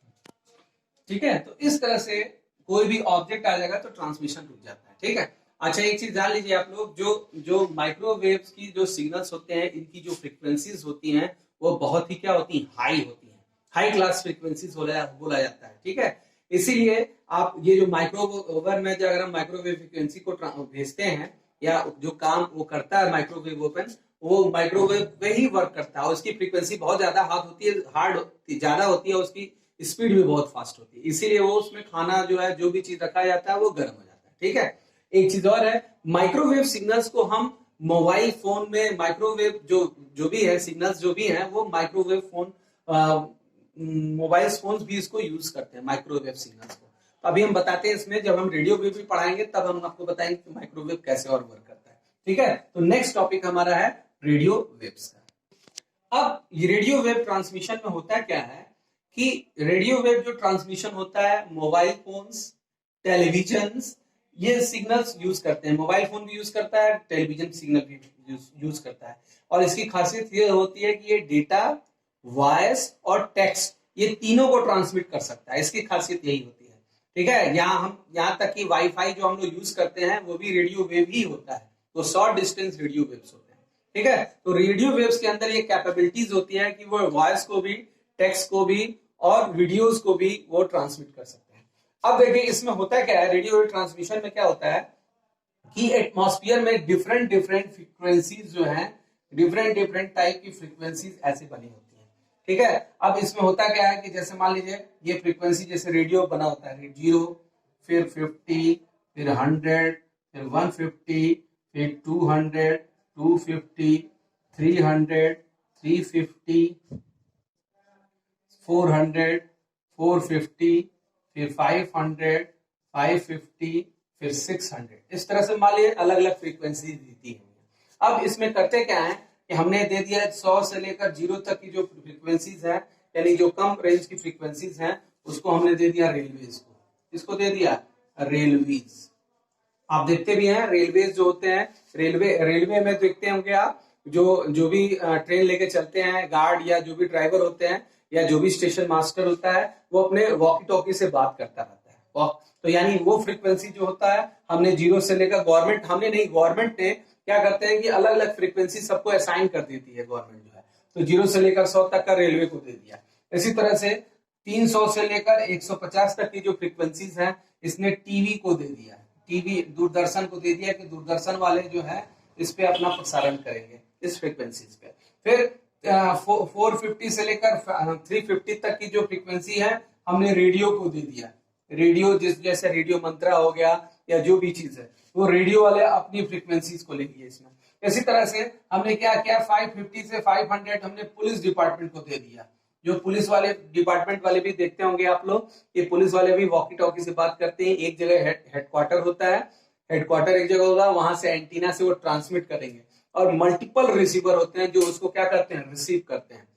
ठीक है, तो इस तरह से कोई भी ऑब्जेक्ट आ जाएगा तो ट्रांसमिशन रुक जाता है। ठीक है, अच्छा एक चीज जान लीजिए आप लोग, जो माइक्रोवेव्स की जो सिग्नल्स होते हैं इनकी जो फ्रीक्वेंसीज होती हैं वो बहुत ही क्या होती है, हाई होती है। हाई क्लास फ्रीक्वेंसीज बोला जाता है। ठीक है, इसीलिए आप ये जो माइक्रोवेव में अगर हम माइक्रोवेव फ्रीक्वेंसी को भेजते हैं या जो काम वो करता है माइक्रोवेव ओपन, वो माइक्रोवेव पे ही वर्क करता है और उसकी फ्रीक्वेंसी बहुत ज्यादा ज्यादा होती है, उसकी स्पीड भी बहुत फास्ट होती है। इसीलिए वो उसमें खाना जो है, जो भी चीज रखा जाता है वो गर्म हो जाता है। ठीक है, एक चीज और है, माइक्रोवेव सिग्नल्स को हम मोबाइल फोन में, माइक्रोवेव जो भी है सिग्नल्स जो भी है वो माइक्रोवेव फोन, मोबाइल फोन्स भी इसको यूज करते हैं माइक्रोवेव सिग्नल्स को। तो अभी हम बताते हैं इसमें, जब हम रेडियो वेव भी पढ़ाएंगे तब हम आपको बताएंगे कि माइक्रोवेव कैसे और वर्क करता है। ठीक है, तो नेक्स्ट टॉपिक हमारा है रेडियो वेव्स का। अब रेडियो वेव ट्रांसमिशन में होता क्या है कि रेडियो वेव जो ट्रांसमिशन होता है मोबाइल फोन्स, टेलीविजन, ये सिग्नल्स यूज करते हैं। मोबाइल फोन भी यूज करता है, टेलीविजन सिग्नल भी यूज करता है। और इसकी खासियत ये होती है कि ये डेटा, वॉइस और टेक्स्ट ये तीनों को ट्रांसमिट कर सकता है। इसकी खासियत यही होती है। ठीक है, यहाँ तक कि वाईफाई जो हम लोग यूज करते हैं वो भी रेडियो वेव ही होता है। तो शॉर्ट डिस्टेंस रेडियो वेव्स होते हैं। ठीक है, तो रेडियो वेव्स के अंदर ये कैपेबिलिटीज होती है कि वो वॉइस को भी, टेक्स्ट को भी और वीडियोस को भी वो ट्रांसमिट कर सकते हैं। अब देखिए इसमें होता क्या है, रेडियो वेव ट्रांसमिशन में क्या होता है कि एटमॉस्फेयर में डिफरेंट फ्रीक्वेंसीज जो हैं, डिफरेंट टाइप की फ्रीक्वेंसीज ऐसे बनी होती है। ठीक है, अब इसमें होता क्या है कि जैसे मान लीजिए ये फ्रीक्वेंसी, जैसे रेडियो बना होता है 0, फिर 50, फिर 100, फिर 150, फिर 200, 250, 300, 350, 400, 450, फिर 500, 550, फिर 600। इस तरह से मान लीजिए अलग अलग फ्रीक्वेंसी दी है। अब इसमें करते क्या है कि हमने दे दिया 100 से लेकर 0 तक की जो फ्रीक्वेंसीज है, यानी जो कम रेंज की फ्रीक्वेंसीज हैं, उसको हमने दे दिया रेलवेज को। इसको दे दिया रेलवेज। आप देखते भी हैं रेलवेज जो होते हैं, रेलवे में देखते होंगे आप, जो भी ट्रेन लेके चलते हैं, गार्ड या जो भी ड्राइवर होते हैं, या जो भी स्टेशन मास्टर होता है वो अपने वॉकी टॉकी से बात करता रहता है। तो यानी वो फ्रीक्वेंसी जो होता है हमने 0 से लेकर गवर्नमेंट ने क्या करते हैं कि अलग अलग फ्रीक्वेंसी सबको असाइन कर देती है गवर्नमेंट जो है। तो 0 से लेकर 100 तक का रेलवे को दे दिया। इसी तरह से 300 से लेकर 150 तक की जो फ्रीक्वेंसीज हैं इसने टीवी को दे दिया, टीवी दूरदर्शन को दे दिया कि दूरदर्शन वाले जो है इस पे अपना प्रसारण करेंगे इस फ्रीक्वेंसीज पे। फिर 450 से लेकर 350 तक की जो फ्रीक्वेंसी है हमने रेडियो को दे दिया। रेडियो जैसे रेडियो मंत्रा हो गया या जो भी चीज है वो रेडियो वाले अपनी फ्रीक्वेंसीज को ले लिए इसमें। इसी तरह से हमने क्या किया 550 से 500 हमने पुलिस डिपार्टमेंट को दे दिया। जो पुलिस वाले डिपार्टमेंट वाले भी देखते होंगे आप लोग, ये पुलिस वाले भी वॉकी टॉकी से बात करते हैं। एक जगह हेडक्वार्टर होता है, हेडक्वार्टर एक जगह होगा, वहां से एंटीना से वो ट्रांसमिट करेंगे और मल्टीपल रिसीवर होते हैं जो उसको क्या करते हैं, रिसीव करते हैं।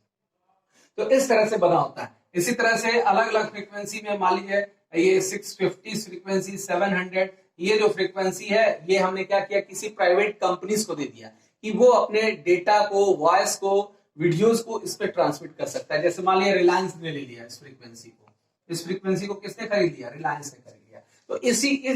तो इस तरह से बना होता है। इसी तरह से अलग अलग फ्रीक्वेंसी में मान लीजिए ये 650 फ्रीक्वेंसी, 700, ये जो फ्रीक्वेंसी है ये हमने क्या किया, किसी प्राइवेट कंपनीज को दे दिया कि वो अपने डेटा को, वॉइस को, वीडियोस को इस पे ट्रांसमिट कर सकता है। जैसे मान लिया रिलायंस ने ले लिया इस फ्रीक्वेंसी को किसने खरीद लिया, रिलायंस ने खरीद लिया। तो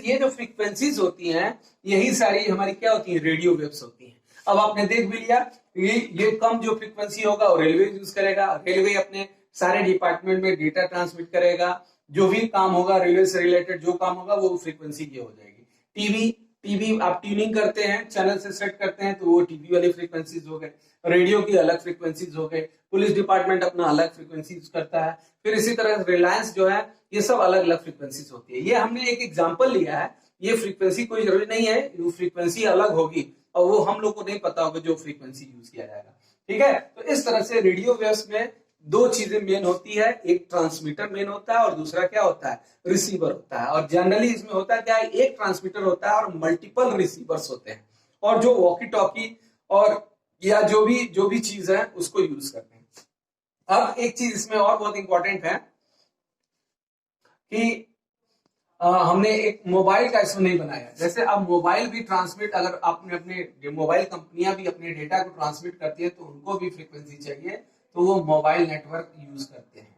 ये जो फ्रीक्वेंसीज होती हैं यही सारी हमारी क्या होती है, रेडियो वेव्स होती हैं। अब आपने देख भी लिया ये कम जो फ्रीक्वेंसी होगा वो रेलवे यूज करेगा, रेलवे अपने सारे डिपार्टमेंट में डेटा ट्रांसमिट करेगा, जो भी काम होगा रेलवे से रिलेटेड जो काम होगा वो फ्रीक्वेंसी की हो जाएगी। टीवी आप ट्यूनिंग करते हैं, चैनल से सेट करते हैं तो वो टीवी वाली फ्रीक्वेंसीज हो गए, रेडियो की अलग फ्रीक्वेंसीज हो गए, पुलिस डिपार्टमेंट अपना अलग फ्रीक्वेंसीज करता है। फिर इसी तरह रिलायंस जो है ये सब अलग अलग फ्रीक्वेंसीज होती है। ये हमने एक एग्जाम्पल लिया है, ये फ्रीक्वेंसी कोई जरूरी नहीं है, वो फ्रीक्वेंसी अलग होगी और वो हम लोग को नहीं पता होगा जो फ्रीक्वेंसी यूज किया जाएगा। ठीक है, तो इस तरह से रेडियो वेव्स में दो चीजें मेन होती है, एक ट्रांसमीटर मेन होता है और दूसरा क्या होता है, रिसीवर होता है। और जनरली इसमें होता क्या है, एक ट्रांसमीटर होता है और मल्टीपल रिसीवर्स होते हैं और जो वॉकी टॉकी और या जो भी चीज है उसको यूज करते हैं। अब एक चीज इसमें और बहुत इंपॉर्टेंट है कि हमने एक मोबाइल का इसमें नहीं बनाया। जैसे अब मोबाइल भी ट्रांसमिट, अगर आपने अपने मोबाइल कंपनियां भी अपने डेटा को ट्रांसमिट करती है तो उनको भी फ्रीक्वेंसी चाहिए, तो वो मोबाइल नेटवर्क यूज करते हैं।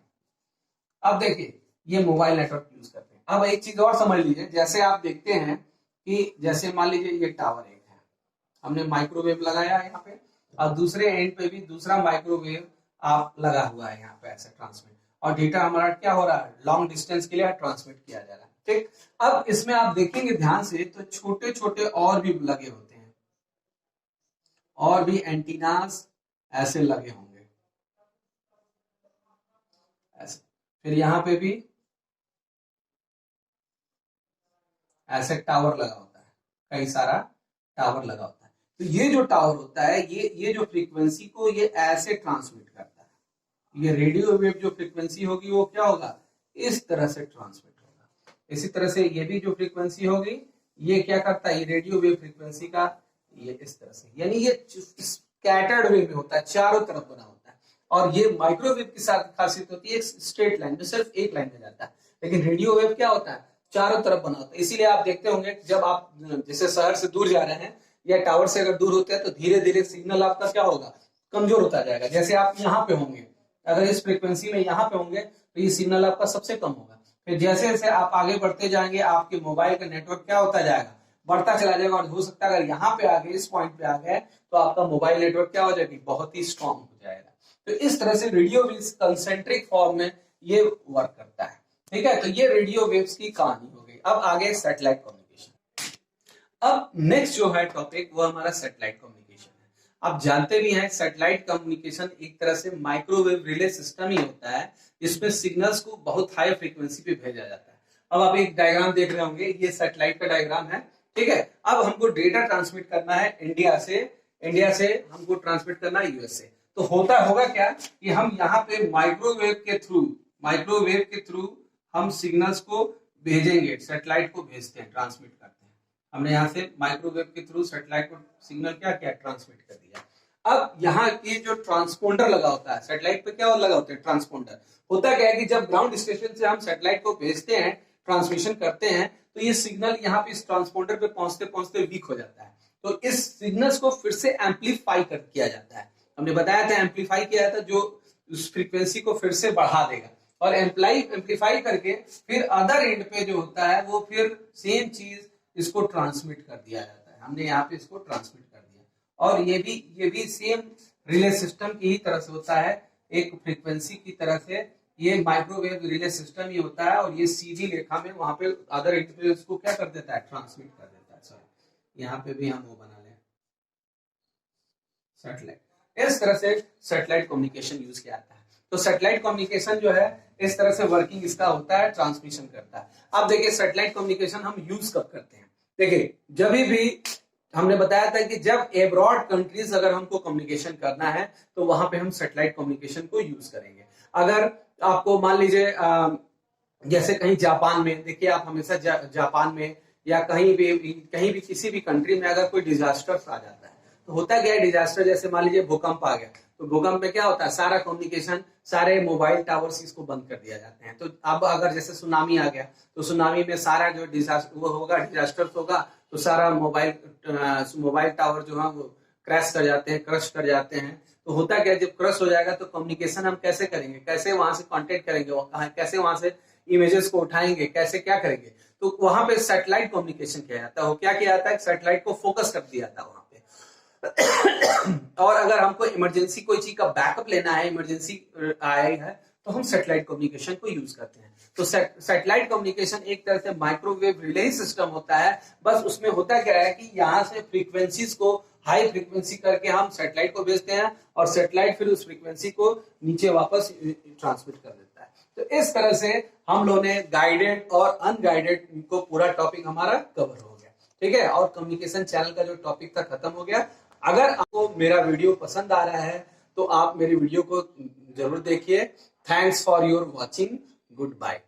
अब देखिए ये मोबाइल नेटवर्क यूज करते हैं। अब एक चीज और समझ लीजिए, जैसे आप देखते हैं कि जैसे मान लीजिए ये टावर एक है, हमने माइक्रोवेव लगाया है यहाँ पे और दूसरे एंड पे भी दूसरा माइक्रोवेव आप लगा हुआ है यहाँ पे ऐसे ट्रांसमिट, और डेटा हमारा क्या हो रहा है, लॉन्ग डिस्टेंस के लिए ट्रांसमिट किया जा रहा है। ठीक, अब इसमें आप देखेंगे ध्यान से तो छोटे छोटे और भी लगे होते हैं, और भी एंटीनास ऐसे लगे होंगे ऐसे। फिर यहाँ पे भी ऐसे टावर लगा होता है, कई सारा टावर लगा होता है। तो ये जो टावर होता है ये जो फ्रीक्वेंसी को ये ऐसे ट्रांसमिट करता है। ये रेडियो वेव जो फ्रीक्वेंसी होगी वो क्या होगा, इस तरह से ट्रांसमिट होगा। इसी तरह से ये भी जो फ्रीक्वेंसी होगी ये क्या करता है, ये रेडियो वेव फ्रीक्वेंसी का ये इस तरह से, यानी ये स्कैटर्ड वेव में होता है, चारों तरफ बना होता है। और ये माइक्रोवेव की साथ खासियत होती है एक स्ट्रेट लाइन में, सिर्फ एक लाइन में जाता है, लेकिन रेडियो वेव क्या होता है, चारों तरफ बना होता है। इसीलिए आप देखते होंगे जब आप जैसे शहर से दूर जा रहे हैं या टावर से अगर दूर होते हैं तो धीरे धीरे सिग्नल आपका क्या होगा, कमजोर होता जाएगा। जैसे आप यहाँ पे होंगे, अगर इस फ्रीक्वेंसी में यहाँ पे होंगे तो ये सिग्नल आपका सबसे कम होगा। फिर जैसे जैसे आप आगे बढ़ते जाएंगे आपके मोबाइल का नेटवर्क क्या होता जाएगा, बढ़ता चला जाएगा। और हो सकता है अगर यहाँ पे आ गए, इस पॉइंट पे आ गए तो आपका मोबाइल नेटवर्क क्या हो जाएगी, बहुत ही स्ट्रॉन्ग हो जाएगा। तो इस तरह से रेडियो वेव्स कंसेंट्रिक फॉर्म में ये वर्क करता है। ठीक है, तो ये रेडियो वेव्स की कहानी हो गई। अब आगे सैटेलाइट कम्युनिकेशन। अब नेक्स्ट जो है टॉपिक वो हमारा सैटेलाइट कम्युनिकेशन है। आप जानते भी हैं सैटेलाइट कम्युनिकेशन एक तरह से माइक्रोवेव रिले सिस्टम ही होता है, जिसमें सिग्नल्स को बहुत हाई फ्रीक्वेंसी पे भेजा जाता है। अब आप एक डायग्राम देख रहे होंगे, ये सैटेलाइट का डायग्राम है। ठीक है, अब हमको डेटा ट्रांसमिट करना है इंडिया से हमको ट्रांसमिट करना है यूएस से। तो होगा क्या कि हम यहाँ पे माइक्रोवेव के थ्रू हम सिग्नल्स को भेजेंगे, सैटेलाइट को भेजते हैं, ट्रांसमिट करते हैं। हमने यहाँ से माइक्रोवेव के थ्रू सैटेलाइट को सिग्नल क्या ट्रांसमिट कर दिया। अब यहाँ की जो ट्रांसपोंडर लगा होता है, सैटेलाइट पे क्या लगा होता है, ट्रांसपोंडर। होता क्या है कि जब ग्राउंड स्टेशन से हम सैटेलाइट को भेजते हैं, ट्रांसमिशन करते हैं, तो ये सिग्नल यहाँ पे इस ट्रांसपोंडर पे पहुंचते पहुंचते वीक हो जाता है। तो इस सिग्नल्स को फिर से एम्पलीफाई किया जाता है। हमने बताया था एम्पलीफाई किया जाता है, जो उस फ्रीक्वेंसी को फिर से बढ़ा देगा और एम्पलीफाई करके फिर अदर एंड पे जो होता है वो फिर सेम चीज इसको ट्रांसमिट कर दिया जाता है। हमने यहाँ पे इसको ट्रांसमिट कर दिया और ये भी सेम रिले सिस्टम की ही तरह से होता है, एक फ्रीक्वेंसी की तरह से ये माइक्रोवेव रिले सिस्टम ही होता है और ये सीधी रेखा में वहां पे अदर एंड पे इसको क्या कर देता है, ट्रांसमिट कर देता है। सॉरी यहाँ पे भी हम वो बना लें सैटेलाइट। इस तरह से सैटेलाइट कम्युनिकेशन यूज किया जाता है। तो सैटेलाइट कम्युनिकेशन जो है इस तरह से वर्किंग इसका होता है, ट्रांसमिशन करता है। अब देखिए सैटेलाइट कम्युनिकेशन हम यूज कब करते हैं। देखिए जब भी हमने बताया था कि जब एब्रॉड कंट्रीज अगर हमको कम्युनिकेशन करना है तो वहां पे हम सैटेलाइट कम्युनिकेशन को यूज करेंगे। अगर आपको मान लीजिए जैसे कहीं जापान में, देखिए आप हमेशा जापान में या कहीं भी किसी भी कंट्री में अगर कोई डिजास्टर आ जाता है तो होता क्या है, डिजास्टर जैसे मान लीजिए भूकंप आ गया तो भूकंप में क्या होता है, सारा कम्युनिकेशन, सारे मोबाइल टावर्स इसको बंद कर दिया जाते हैं। तो अब अगर जैसे सुनामी आ गया तो सुनामी में सारा जो डिजास्टर होगा तो सारा मोबाइल टावर जो है वो क्रैश कर जाते हैं। तो होता क्या है, जब क्रश हो जाएगा तो कम्युनिकेशन हम कैसे करेंगे, कैसे वहां से कांटेक्ट करेंगे, कैसे वहां से इमेजेस को उठाएंगे, कैसे क्या करेंगे। तो वहां पे सैटेलाइट कम्युनिकेशन किया जाता है। क्या किया जाता है, सैटेलाइट को फोकस कर दिया जाता है वहां पे और अगर हमको इमरजेंसी कोई चीज का बैकअप लेना है, इमरजेंसी आई है तो हम सैटेलाइट कम्युनिकेशन को यूज करते हैं। तो सैटेलाइट कम्युनिकेशन एक तरह से माइक्रोवेव रिले सिस्टम होता है। बस उसमें होता क्या है कि यहाँ से फ्रीक्वेंसीज को हाई फ्रीक्वेंसी करके हम सैटेलाइट को भेजते हैं और सैटेलाइट फिर उस फ्रीक्वेंसी को नीचे वापस ट्रांसमिट कर देता है। तो इस तरह से हम लोगों ने गाइडेड और अनगाइडेड को पूरा टॉपिक हमारा कवर हो गया, ठीक है। और कम्युनिकेशन चैनल का जो टॉपिक था खत्म हो गया। अगर आपको मेरा वीडियो पसंद आ रहा है तो आप मेरी वीडियो को जरूर देखिए। Thanks for your watching. Good bye.